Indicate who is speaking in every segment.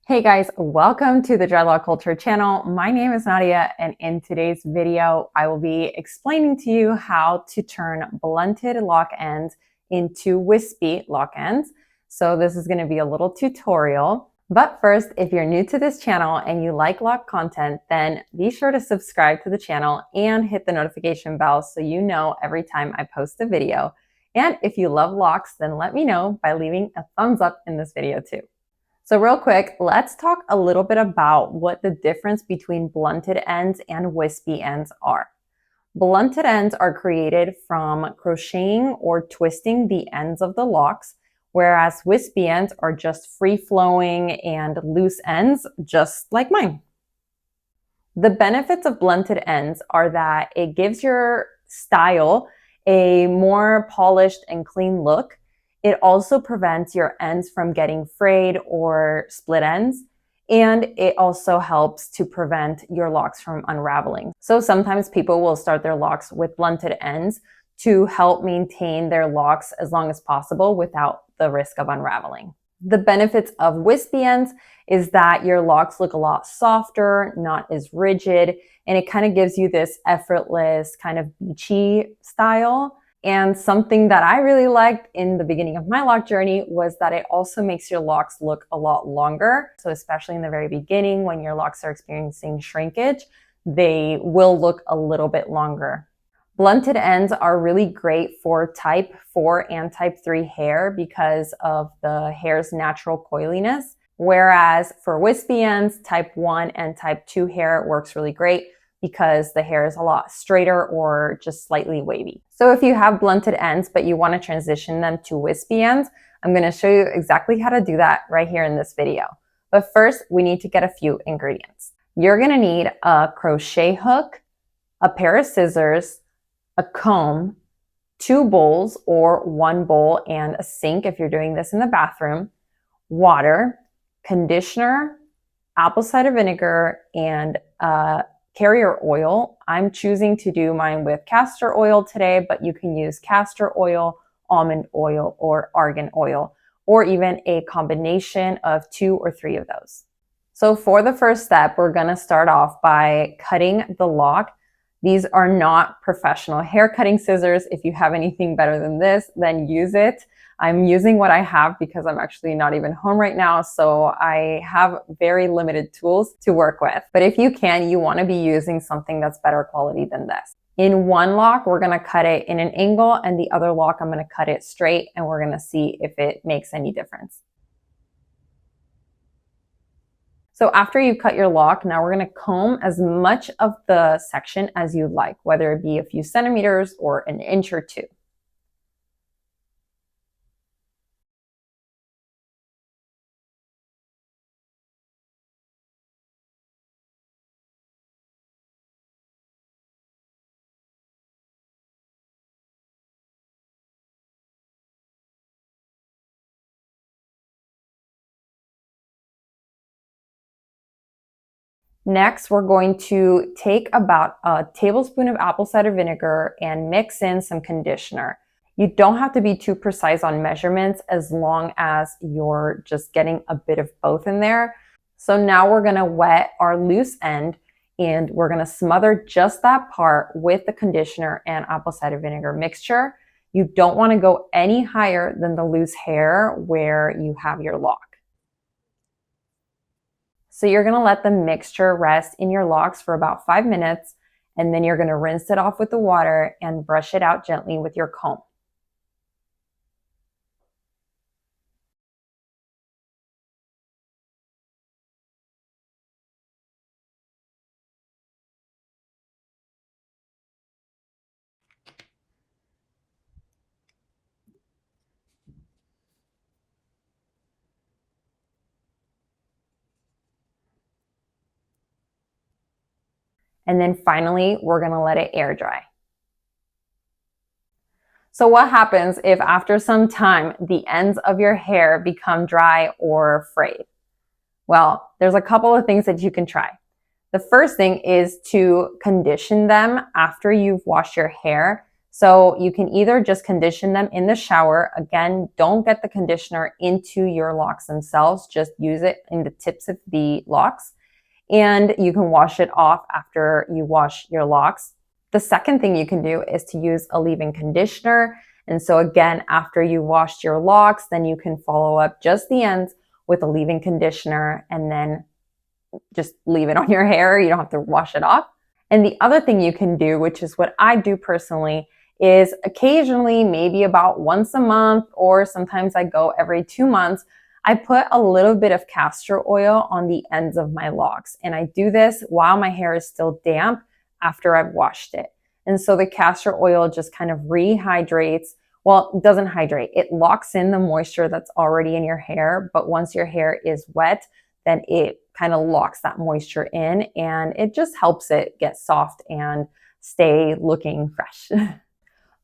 Speaker 1: Hey guys, welcome to the Dreadlock Culture channel. My name is Nadia, and in today's video, I will be explaining to you how to turn blunted lock ends into wispy lock ends. So this is going to be a little tutorial. But first, if you're new to this channel and you like lock content, then be sure to subscribe to the channel and hit the notification bell so you know every time I post a video. And if you love locks, then let me know by leaving a thumbs up in this video too. So real quick, let's talk a little bit about what the difference between blunted ends and wispy ends are. Blunted ends are created from crocheting or twisting the ends of the locks, whereas wispy ends are just free-flowing and loose ends, just like mine. The benefits of blunted ends are that it gives your style a more polished and clean look. It also prevents your ends from getting frayed or split ends. And it also helps to prevent your locks from unraveling. So sometimes people will start their locks with blunted ends to help maintain their locks as long as possible without the risk of unraveling. The benefits of wispy ends is that your locks look a lot softer, not as rigid, and it kind of gives you this effortless kind of beachy style. And something that I really liked in the beginning of my lock journey was that it also makes your locks look a lot longer. So especially in the very beginning, when your locks are experiencing shrinkage, they will look a little bit longer. Blunted ends are really great for type 4 and type 3 hair because of the hair's natural coiliness. Whereas for wispy ends, type 1 and type 2 hair works really great because the hair is a lot straighter or just slightly wavy. So if you have blunted ends, but you want to transition them to wispy ends, I'm going to show you exactly how to do that right here in this video. But first, we need to get a few ingredients. You're going to need a crochet hook, a pair of scissors, a comb, 2 bowls or 1 bowl and a sink if you're doing this in the bathroom, water, conditioner, apple cider vinegar, and carrier oil. I'm choosing to do mine with castor oil today, but you can use castor oil, almond oil, or argan oil, or even a combination of 2 or 3 of those. So for the first step, we're going to start off by cutting the lock. These are not professional hair cutting scissors. If you have anything better than this, then use it. I'm using what I have because I'm actually not even home right now, so I have very limited tools to work with. But if you can, you want to be using something that's better quality than this. In one lock, we're going to cut it in an angle, and the other lock, I'm going to cut it straight, and we're going to see if it makes any difference. So after you cut your lock, now we're going to comb as much of the section as you like, whether it be a few centimeters or an inch or 2. Next, we're going to take about a tablespoon of apple cider vinegar and mix in some conditioner. You don't have to be too precise on measurements as long as you're just getting a bit of both in there. So now we're going to wet our loose end and we're going to smother just that part with the conditioner and apple cider vinegar mixture. You don't want to go any higher than the loose hair where you have your lock. So you're going to let the mixture rest in your locks for about 5 minutes, and then you're going to rinse it off with the water and brush it out gently with your comb. And then finally, we're going to let it air dry. So what happens if after some time, the ends of your hair become dry or frayed? Well, there's a couple of things that you can try. The first thing is to condition them after you've washed your hair. So you can either just condition them in the shower. Again, don't get the conditioner into your locks themselves. Just use it in the tips of the locks. And you can wash it off after you wash your locks. The second thing you can do is to use a leave-in conditioner. And so again, after you washed your locks, then you can follow up just the ends with a leave-in conditioner and then just leave it on your hair. You don't have to wash it off. And the other thing you can do, which is what I do personally, is occasionally, maybe about once a month, or sometimes I go every 2 months, I put a little bit of castor oil on the ends of my locks. And I do this while my hair is still damp after I've washed it. And so the castor oil just kind of rehydrates. Well, it doesn't hydrate. It locks in the moisture that's already in your hair. But once your hair is wet, then it kind of locks that moisture in and it just helps it get soft and stay looking fresh.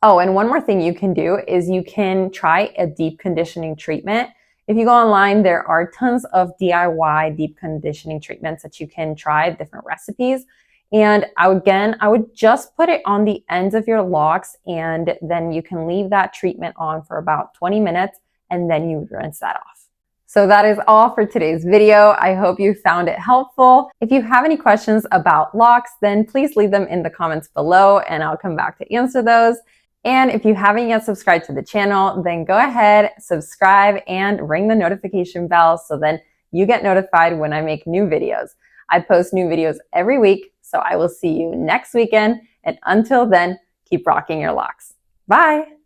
Speaker 1: Oh, and one more thing you can do is you can try a deep conditioning treatment. If you go online, there are tons of DIY deep conditioning treatments that you can try, different recipes. And I would just put it on the ends of your locks, and then you can leave that treatment on for about 20 minutes, and then you rinse that off. So that is all for today's video. I hope you found it helpful. If you have any questions about locks, then please leave them in the comments below, and I'll come back to answer those. And if you haven't yet subscribed to the channel, then go ahead, subscribe, and ring the notification bell so then you get notified when I make new videos. I post new videos every week, so I will see you next weekend. And until then, keep rocking your locks. Bye!